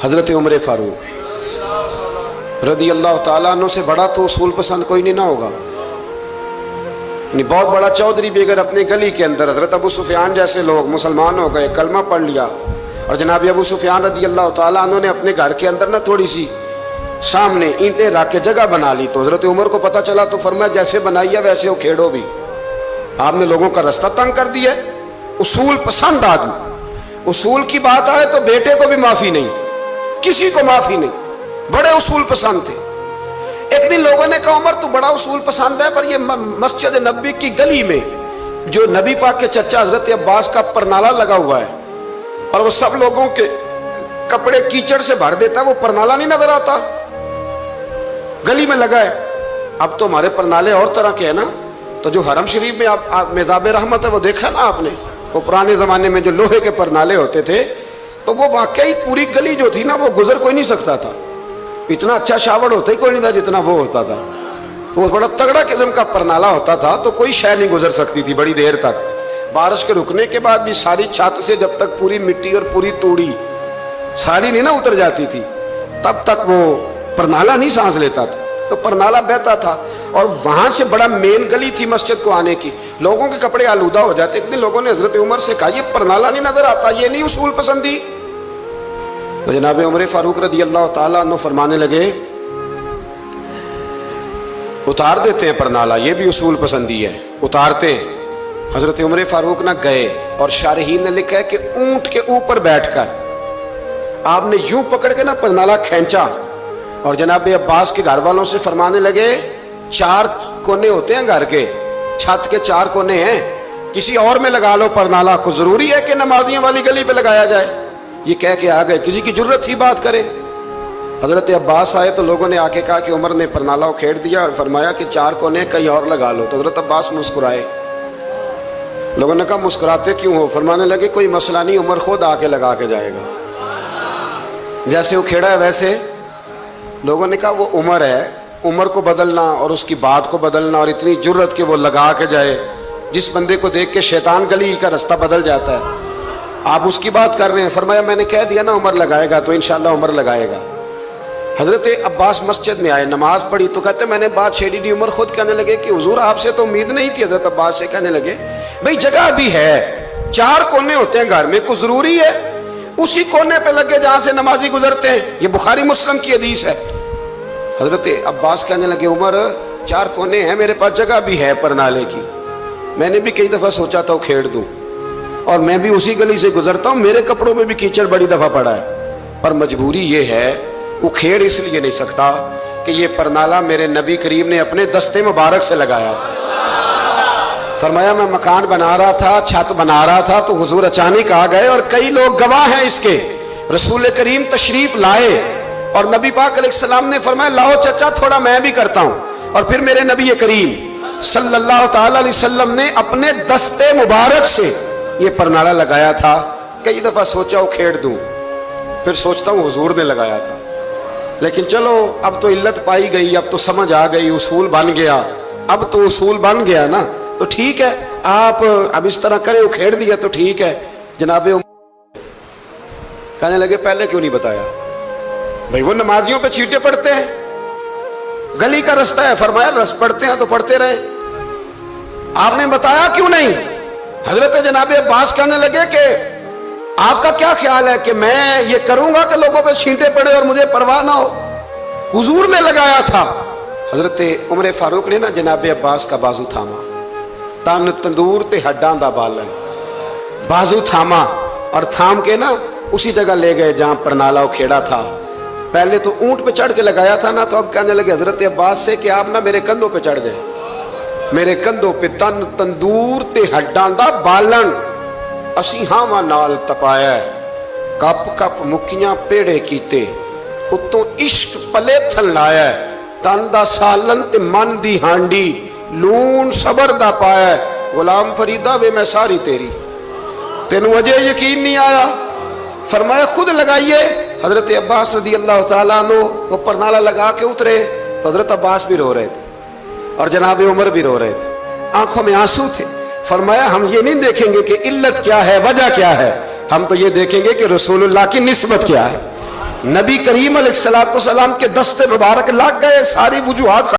حضرت عمر فاروق رضی اللہ تعالیٰ عنہ سے بڑا تو اصول پسند کوئی نہیں نہ ہوگا. یعنی بہت بڑا چودھری بھی اگر اپنی گلی کے اندر حضرت ابو سفیان جیسے لوگ مسلمان ہو گئے, کلمہ پڑھ لیا, اور جناب ابو سفیان رضی اللہ تعالیٰ عنہ نے اپنے گھر کے اندر نہ تھوڑی سی سامنے اینٹیں رکھ کے جگہ بنا لی, تو حضرت عمر کو پتہ چلا تو فرمایا جیسے بنائی ہے ویسے وہ کھیڑو بھی. آپ نے لوگوں کا رستہ تنگ کر دیا. اصول پسند آدمی, اصول کی بات آئے تو بیٹے کو بھی معافی نہیں, کسی کو معافی نہیں, بڑے اصول پسند تھے. ایک دن لوگوں نے کہا عمر تو بڑا اصول پسند ہے, پر یہ مسجد نبی کی گلی میں جو نبی پاک کے چچا حضرت عباس کا پرنالہ لگا ہوا ہے اور وہ سب لوگوں کے کپڑے کیچڑ سے بھر دیتا ہے, وہ پرنالہ نہیں نظر آتا گلی میں لگا ہے. اب تو ہمارے پرنالے اور طرح کے ہیں نا, تو جو حرم شریف میں آپ میزاب رحمت ہے وہ دیکھا نا آپ نے, وہ پرانے زمانے میں جو لوہے کے پرنالے ہوتے تھے, تو وہ واقعی پوری گلی جو تھی نا وہ گزر کوئی نہیں سکتا تھا. اتنا اچھا شاور ہوتا ہی کوئی نہیں تھا جتنا وہ ہوتا تھا. وہ بڑا تگڑا قسم کا پرنالہ ہوتا تھا, تو کوئی شے نہیں گزر سکتی تھی بڑی دیر تک. بارش کے رکنے کے بعد بھی ساری چھت سے جب تک پوری مٹی اور پوری توڑی ساری نہیں نہ اتر جاتی تھی تب تک وہ پرنالہ نہیں سانس لیتا تھا. تو پرنالہ بہتا تھا, اور وہاں سے بڑا مین گلی تھی مسجد کو آنے کی. لوگوں کے کپڑے آلودہ ہو جاتے. ایک دن لوگوں نے حضرت عمر سے کہا یہ پرنالہ نہیں نظر آتا, یہ نہیں اصول پسندی. تو جناب عمر فاروق رضی اللہ تعالیٰ عنہ فرمانے لگے اتار دیتے ہیں پرنالہ, یہ بھی اصول پسندی ہے, اتارتے ہیں. حضرت عمر فاروق نہ گئے, اور شارحین نے لکھا ہے کہ اونٹ کے اوپر بیٹھ کر آپ نے یوں پکڑ کے نا پرنالہ کھینچا, اور جناب عباس کے گھر والوں سے فرمانے لگے 4 کونے ہوتے ہیں گھر کے, چھت کے 4 کونے ہیں, کسی اور میں لگا لو پرنالہ کو, ضروری ہے کہ نمازیوں والی گلی پہ لگایا جائے. یہ کہہ کے آ گئے, کسی کی ضرورت ہی بات کرے. حضرت عباس آئے تو لوگوں نے آ کے کہا کہ عمر نے پرنالہ کھیڑ دیا اور فرمایا کہ 4 کونے کہیں اور لگا لو. تو حضرت عباس مسکرائے. لوگوں نے کہا مسکراتے کیوں ہو؟ فرمانے لگے کوئی مسئلہ نہیں, عمر خود آ کے لگا کے جائے گا. جیسے وہ کھیڑا ہے ویسے. لوگوں نے کہا وہ عمر ہے, عمر کو بدلنا اور اس کی بات کو بدلنا, اور اتنی جرت کہ وہ لگا کے جائے, جس بندے کو دیکھ کے شیطان گلی کا رستہ بدل جاتا ہے, آپ اس کی بات کر رہے ہیں. فرمایا میں نے کہہ دیا نا عمر لگائے گا, تو انشاءاللہ عمر لگائے گا. حضرت عباس مسجد میں آئے, نماز پڑھی تو کہتے میں نے بات چھیڑی دی. عمر خود کہنے لگے کہ حضور آپ سے تو امید نہیں تھی. حضرت عباس سے کہنے لگے بھئی جگہ بھی ہے, 4 کونے ہوتے ہیں گھر میں, کو ضروری ہے اسی کونے پہ لگے جہاں سے نمازی گزرتے ہیں. یہ بخاری مسلم کی حدیث ہے. حضرت عباس کہنے لگے عمر 4 کونے ہیں, میرے پاس جگہ بھی ہے پرنالے کی, میں نے بھی کئی دفعہ سوچا تھا وہ کھیڑ دوں, اور میں بھی اسی گلی سے گزرتا ہوں, میرے کپڑوں میں بھی کیچڑ بڑی دفعہ پڑا ہے, پر مجبوری یہ ہے وہ کھیڑ اس لیے نہیں سکتا کہ یہ پرنالہ میرے نبی کریم نے اپنے دستے مبارک سے لگایا تھا. فرمایا میں مکان بنا رہا تھا, چھت بنا رہا تھا, تو حضور اچانک آ گئے, اور کئی لوگ گواہ ہیں اس کے. رسول کریم تشریف لائے اور نبی پاک علیہ السلام نے فرمایا لاؤ چچا تھوڑا میں بھی کرتا ہوں, اور پھر میرے نبی کریم صلی اللہ تعالی علیہ وسلم نے اپنے دستے مبارک سے یہ پرنالہ لگایا تھا. کئی دفعہ سوچا وہ کھیڑ دوں, پھر سوچتا ہوں حضور نے لگایا تھا. لیکن چلو اب تو علت پائی گئی, اب تو سمجھ آ گئی, اصول بن گیا. اب تو اصول بن گیا نا, تو ٹھیک ہے آپ اب اس طرح کرے, وہ کھیڑ دیا تو ٹھیک ہے. جناب کہنے لگے پہلے کیوں نہیں بتایا؟ بھئی وہ نمازیوں پہ چیٹے پڑتے ہیں, گلی کا رستہ ہے. فرمایا رس پڑتے ہیں تو پڑھتے رہے, آپ نے بتایا کیوں نہیں؟ حضرت جناب عباس کہنے لگے کہ آپ کا کیا خیال ہے کہ میں یہ کروں گا کہ لوگوں پہ چھینٹے پڑے اور مجھے پرواہ نہ ہو؟ حضور نے لگایا تھا. حضرت عمر فاروق نے نا جناب عباس کا بازو تھاما, تن تندور تے ہڈاں دا بالن, بازو تھاما, اور تھام کے نا اسی جگہ لے گئے جہاں پرنالہ کھیڑا تھا. پہلے تو اونٹ پہ چڑھ کے لگایا تھا نا, تو اب کہنے لگے حضرت عباس سے کہ آپ نا میرے کندھوں پہ چڑھ گئے, میرے کندھوں پہ تن تندور تے ہڈاں دا بالن, اسی ہاواں نال تپایا, کپ کپ مکیاں پیڑے کیتے, اتوں عشق پلے تھن لایا, تن دا سالن تے من دی ہانڈی, لون صبر دا پایا, غلام فریدہ وے میں ساری تیری, تینوں وجہ یقین نہیں آیا؟ فرمایا خود لگائیے. حضرت عباس رضی اللہ تعالیٰ عنہ وہ پرنالہ لگا کے اترے, تو حضرت عباس بھی رو رہے تھے اور جناب عمر بھی رو رہے تھے, آنکھوں میں آنسو تھے. فرمایا ہم یہ نہیں دیکھیں گے کہ علت کیا ہے, وجہ کیا ہے, ہم تو یہ دیکھیں گے کہ رسول اللہ کی نسبت کیا ہے. نبی کریم علیہ السلام کے دست مبارک لگ گئے, ساری وجوہات